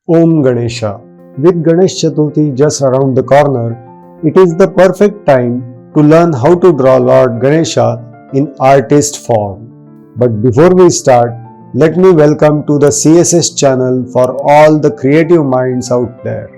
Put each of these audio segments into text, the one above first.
Om Ganesha. With Ganesh Chaturthi just around the corner, it is the perfect time to learn how to draw Lord Ganesha in artist form. But before we start, let me welcome to the CSS channel for all the creative minds out there.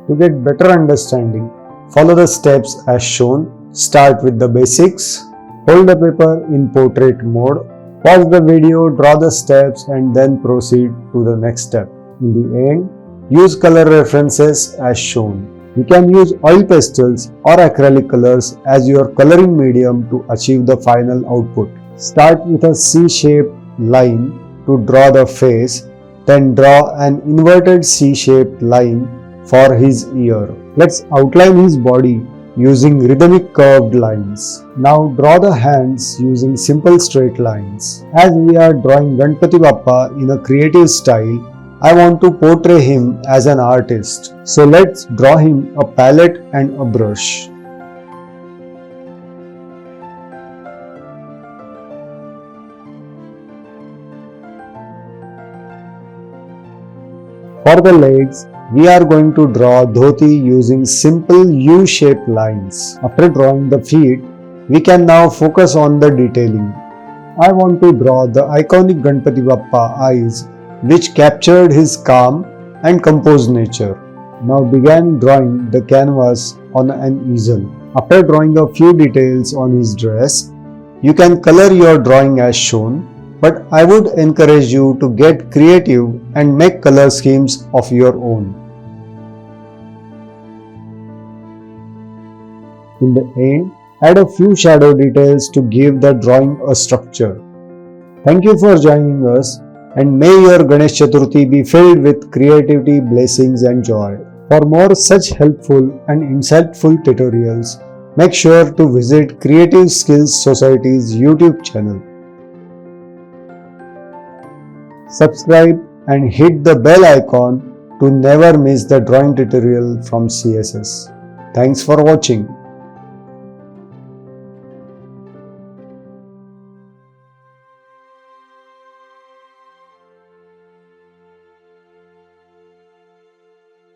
To get better understanding, follow the steps as shown. Start with the basics. Hold the paper in portrait mode. Pause the video, draw the steps and then proceed to the next step. In the end, use color references as shown. You can use oil pastels or acrylic colors as your coloring medium to achieve the final output. Start with a C-shaped line to draw the face, then draw an inverted C-shaped line for his ear. Let's outline his body using rhythmic curved lines. Now draw the hands using simple straight lines. As we are drawing Ganpati Bappa in a creative style, I want to portray him as an artist. So let's draw him a palette and a brush. For the legs, we are going to draw dhoti using simple U-shaped lines. After drawing the feet, we can now focus on the detailing. I want to draw the iconic Ganpati Bappa eyes which captured his calm and composed nature. Now begin drawing the canvas on an easel. After drawing a few details on his dress, you can color your drawing as shown, but I would encourage you to get creative and make color schemes of your own. In the end, add a few shadow details to give the drawing a structure. Thank you for joining us, and may your Ganesh Chaturthi be filled with creativity, blessings and joy. For more such helpful and insightful tutorials, make sure to visit Creative Skills Society's YouTube channel. Subscribe and hit the bell icon to never miss the drawing tutorial from CSS. Thanks for watching.